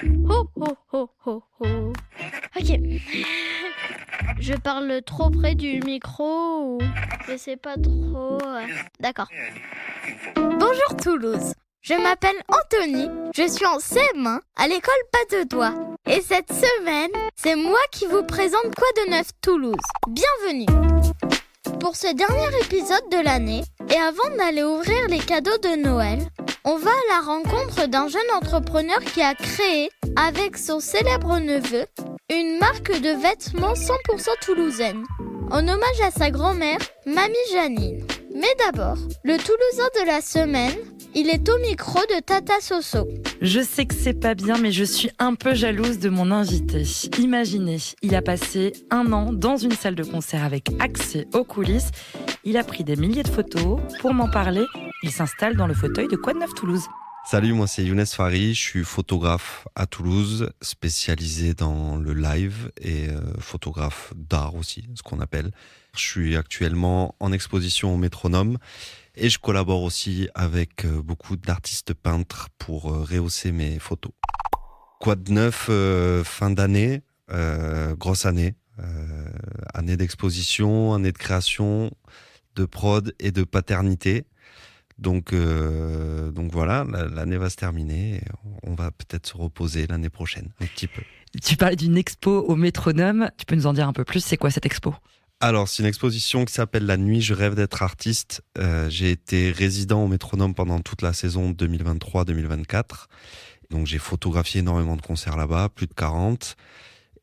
Ho, ho, ho, ho, ho. Ok. Je parle trop près du micro ou je sais pas trop. D'accord. Bonjour Toulouse. Je m'appelle Anthony, je suis en CM1 à l'école Pas de Doigts. Et cette semaine, c'est moi qui vous présente Quoi de neuf Toulouse. Bienvenue. Pour ce dernier épisode de l'année, et avant d'aller ouvrir les cadeaux de Noël, on va à la rencontre d'un jeune entrepreneur qui a créé, avec son célèbre neveu, une marque de vêtements 100% toulousaine, en hommage à sa grand-mère, Mamie Janine. Mais d'abord, le Toulousain de la semaine, il est au micro de Tata Soso. Je sais que c'est pas bien, mais je suis un peu jalouse de mon invité. Imaginez, il a passé 1 an dans une salle de concert avec accès aux coulisses. Il a pris des milliers de photos. Pour m'en parler, il s'installe dans le fauteuil de Quoi de neuf Toulouse. Salut, moi c'est Younes Fari, je suis photographe à Toulouse, spécialisé dans le live et photographe d'art aussi, ce qu'on appelle. Je suis actuellement en exposition au Métronome et je collabore aussi avec beaucoup d'artistes peintres pour rehausser mes photos. Quoi de neuf, fin d'année, grosse année, année d'exposition, année de création, de prod et de paternité. Donc voilà, l'année va se terminer et on va peut-être se reposer l'année prochaine, un petit peu. Tu parlais d'une expo au Métronome, tu peux nous en dire un peu plus, c'est quoi cette expo ? Alors, c'est une exposition qui s'appelle La nuit, je rêve d'être artiste. J'ai été résident au Métronome pendant toute la saison 2023-2024. Donc j'ai photographié énormément de concerts là-bas, plus de 40.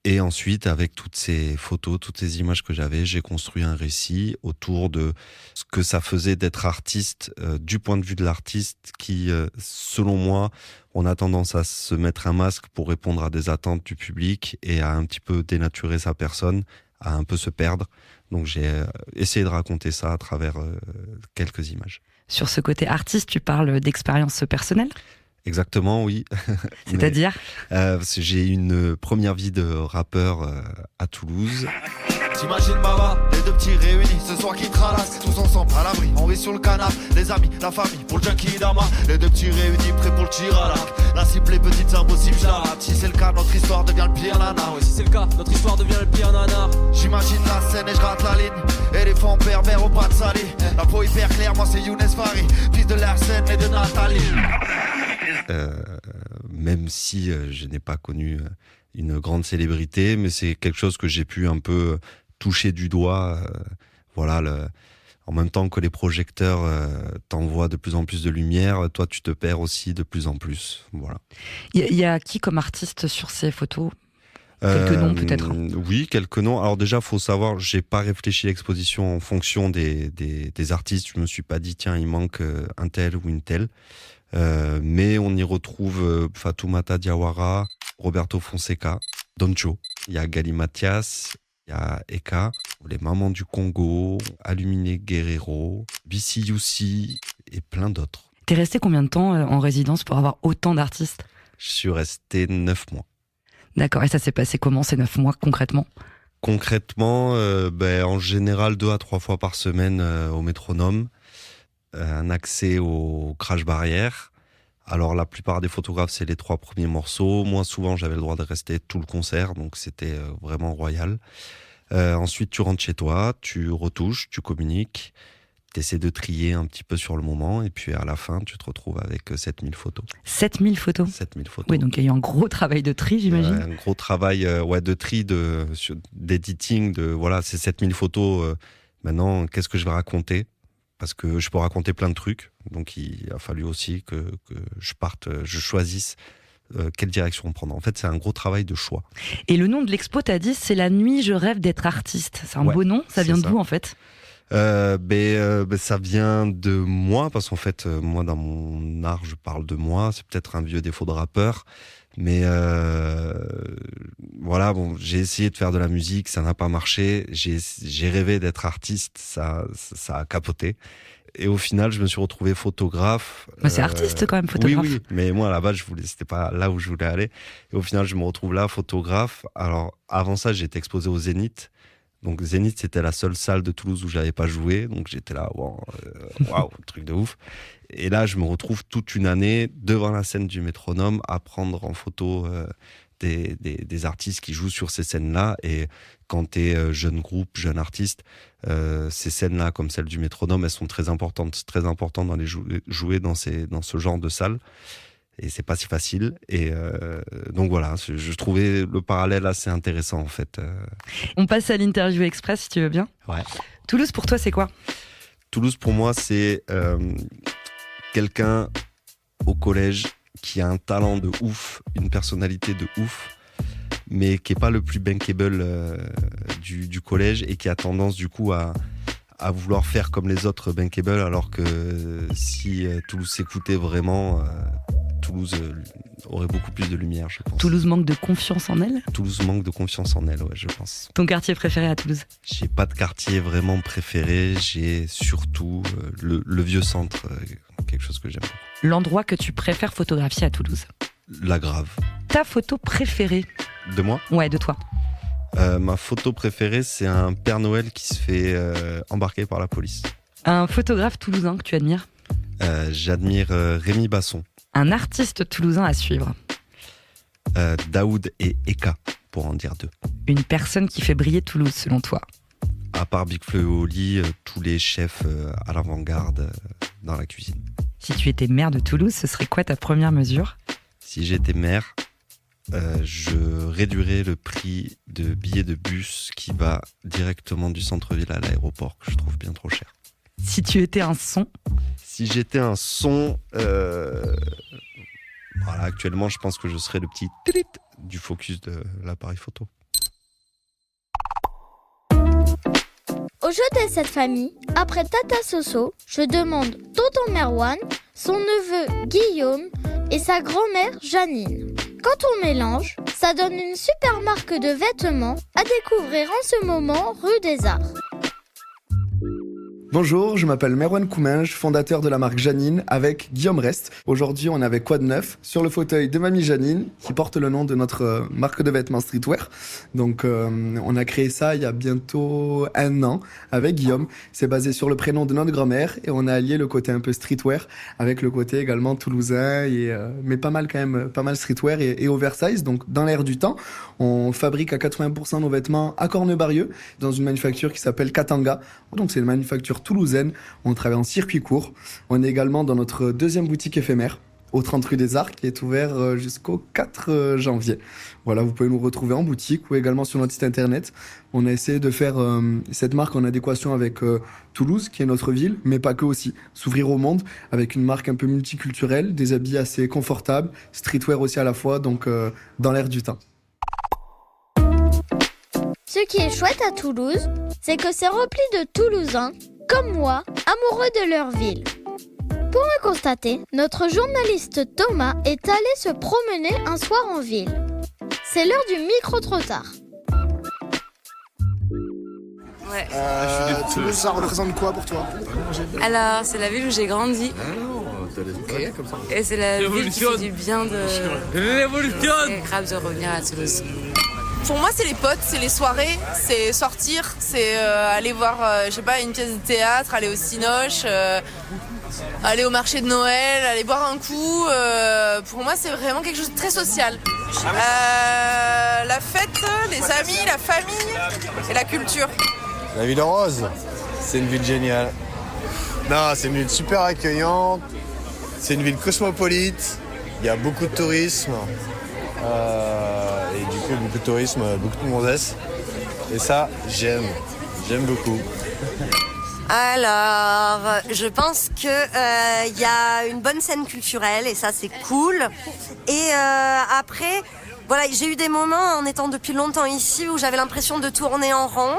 Et ensuite, avec toutes ces photos, toutes ces images que j'avais, j'ai construit un récit autour de ce que ça faisait d'être artiste, du point de vue de l'artiste qui, selon moi, on a tendance à se mettre un masque pour répondre à des attentes du public et à un petit peu dénaturer sa personne, à un peu se perdre. Donc j'ai essayé de raconter ça à travers quelques images. Sur ce côté artiste, tu parles d'expérience personnelle ? Exactement, oui. C'est-à-dire ? J'ai une première vie de rappeur à Toulouse. T'imagines Baba, les deux petits réunis, ce soir qui tralassent, tous ensemble à l'abri, on vit sur le canapé, les amis, la famille, pour le junkie d'Ama, les deux petits réunis, prêts pour le tir à l'arc, la cible est petite, c'est impossible, je la rate, si c'est le cas, notre histoire devient le pire nanar, oui, si c'est le cas, notre histoire devient le pire nanar. J'imagine la scène et je rate la ligne, éléphant berbère au pas de Sali, la peau hyper claire, moi c'est Younes Fari, fils de Larsen et de Nathalie. Même si je n'ai pas connu une grande célébrité, mais c'est quelque chose que j'ai pu un peu toucher du doigt. En même temps que les projecteurs t'envoient de plus en plus de lumière, toi tu te perds aussi de plus en plus. Voilà. Il y a qui comme artiste sur ces photos ? Quelques noms peut-être ? Oui, quelques noms. Alors déjà, faut savoir, j'ai pas réfléchi l'exposition en fonction des artistes. Je me suis pas dit, tiens, il manque un tel ou une telle. Mais on y retrouve Fatoumata Diawara, Roberto Fonseca, Doncho. Il y a Gali Mathias, il y a Eka, les Mamans du Congo, Aluminé Guerrero, BC Youssi et plein d'autres. T'es resté combien de temps en résidence pour avoir autant d'artistes ? Je suis resté 9 mois. D'accord, et ça s'est passé comment ces 9 mois concrètement ? Concrètement, en général 2 à 3 fois par semaine au Métronome. Un accès au crash barrière. Alors la plupart des photographes, c'est les 3 premiers morceaux. Moi, souvent, j'avais le droit de rester tout le concert, donc c'était vraiment royal. Ensuite, tu rentres chez toi, tu retouches, tu communiques, tu essaies de trier un petit peu sur le moment, et puis à la fin, tu te retrouves avec 7000 photos. 7000 photos ? 7000 photos. Oui, donc il y a eu un gros travail de tri, j'imagine. Un gros travail de tri, d'editing, ces 7000 photos. Maintenant, qu'est-ce que je vais raconter ? Parce que je peux raconter plein de trucs, donc il a fallu aussi que je choisisse quelle direction prendre. En fait, c'est un gros travail de choix. Et le nom de l'expo, t'as dit, c'est La nuit, je rêve d'être artiste. C'est un beau nom, ça vient d'où en fait ? Ça vient de moi, parce qu'en fait, moi, dans mon art, je parle de moi. C'est peut-être un vieux défaut de rappeur, mais j'ai essayé de faire de la musique, ça n'a pas marché. J'ai rêvé d'être artiste, ça a capoté. Et au final, je me suis retrouvé photographe. Mais c'est artiste quand même, photographe. Oui, mais moi, là-bas, c'était pas là où je voulais aller. Et au final, je me retrouve là, photographe. Alors, avant ça, j'ai été exposé au Zénith. Donc Zénith, c'était la seule salle de Toulouse où j'avais pas joué. Donc j'étais là, waouh, truc de ouf. Et là, je me retrouve toute une année devant la scène du Métronome à prendre en photo des artistes qui jouent sur ces scènes-là. Et quand tu es jeune groupe, jeune artiste, ces scènes-là, comme celle du Métronome, elles sont très importantes. C'est très important dans jouer dans ce genre de salle. Et c'est pas si facile. Et donc voilà, je trouvais le parallèle assez intéressant en fait. On passe à l'interview express si tu veux bien. Ouais. Toulouse pour toi c'est quoi ? Toulouse pour moi c'est quelqu'un au collège qui a un talent de ouf, une personnalité de ouf, mais qui est pas le plus bankable du collège et qui a tendance du coup à vouloir faire comme les autres bankable, alors que si Toulouse s'écoutait vraiment, Toulouse aurait beaucoup plus de lumière, je pense. Toulouse manque de confiance en elle ? Toulouse manque de confiance en elle, ouais, je pense. Ton quartier préféré à Toulouse ? J'ai pas de quartier vraiment préféré, j'ai surtout le vieux centre, quelque chose que j'aime beaucoup. L'endroit que tu préfères photographier à Toulouse ? La Grave. Ta photo préférée ? De moi ? Ouais, de toi. Ma photo préférée, c'est un Père Noël qui se fait embarquer par la police. Un photographe toulousain que tu admires ? J'admire Rémi Basson. Un artiste toulousain à suivre ? Daoud et Eka, pour en dire deux. Une personne qui fait briller Toulouse, selon toi ? À part Big Flo et Oli, tous les chefs à l'avant-garde dans la cuisine. Si tu étais maire de Toulouse, ce serait quoi ta première mesure ? Si j'étais maire, je réduirais le prix de billets de bus qui va directement du centre-ville à l'aéroport, que je trouve bien trop cher. Si tu étais un son ? Si j'étais un son, voilà, actuellement, je pense que je serais le petit trit du focus de l'appareil photo. Au jeu de cette famille, après Tata Soso, je demande tonton Merwan, son neveu Guillaume et sa grand-mère Janine. Quand on mélange, ça donne une super marque de vêtements à découvrir en ce moment rue des Arts. Bonjour, je m'appelle Merwan Kouminge, fondateur de la marque Janine avec Guillaume Rest. Aujourd'hui, on est avec Quoi de Neuf sur le fauteuil de Mamie Janine qui porte le nom de notre marque de vêtements streetwear. Donc, on a créé ça il y a bientôt 1 an avec Guillaume. C'est basé sur le prénom de notre grand-mère et on a allié le côté un peu streetwear avec le côté également toulousain mais pas mal streetwear et oversize. Donc, dans l'air du temps, on fabrique à 80% nos vêtements à Cornebarieux dans une manufacture qui s'appelle Katanga. Donc, c'est une manufacture toulousaine, on travaille en circuit court. On est également dans notre 2e boutique éphémère, au 30 rue des Arts, qui est ouvert jusqu'au 4 janvier. Voilà, vous pouvez nous retrouver en boutique ou également sur notre site internet. On a essayé de faire cette marque en adéquation avec Toulouse, qui est notre ville, mais pas que aussi. S'ouvrir au monde avec une marque un peu multiculturelle, des habits assez confortables, streetwear aussi à la fois, donc dans l'air du temps. Ce qui est chouette à Toulouse, c'est que c'est rempli de Toulousains, comme moi, amoureux de leur ville. Pour le constater, notre journaliste Thomas est allé se promener un soir en ville. C'est l'heure du micro-trottoir. Ouais. Toulouse, ça représente quoi pour toi? Alors, c'est la ville où j'ai grandi. Et c'est la ville qui fait du bien de... C'est grave de revenir à Toulouse. Pour moi, c'est les potes, c'est les soirées, c'est sortir, c'est aller voir, une pièce de théâtre, aller au Cinoche, aller au marché de Noël, aller boire un coup. Pour moi, c'est vraiment quelque chose de très social. La fête, les amis, la famille et la culture. La ville rose, c'est une ville géniale. Non, c'est une ville super accueillante, c'est une ville cosmopolite, il y a beaucoup de tourisme. Et du coup, beaucoup de tourisme, beaucoup de gonzesses. Et ça, j'aime beaucoup. Alors, je pense que y a une bonne scène culturelle et ça, c'est cool. Et après, voilà, j'ai eu des moments en étant depuis longtemps ici où j'avais l'impression de tourner en rond.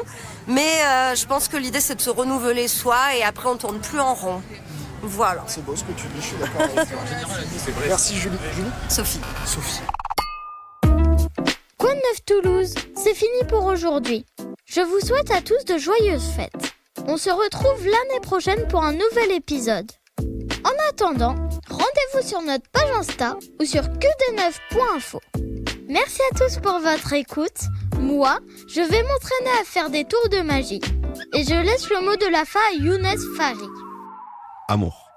Mais je pense que l'idée, c'est de se renouveler soi et après, on tourne plus en rond. Voilà. C'est beau ce que tu dis, je suis d'accord avec toi. Merci Julie. Sophie. Quoi de neuf Toulouse, c'est fini pour aujourd'hui. Je vous souhaite à tous de joyeuses fêtes. On se retrouve l'année prochaine pour un nouvel épisode. En attendant, rendez-vous sur notre page Insta ou sur qd9.info. Merci à tous pour votre écoute. Moi, je vais m'entraîner à faire des tours de magie. Et je laisse le mot de la fin à Younes Fari. Amour.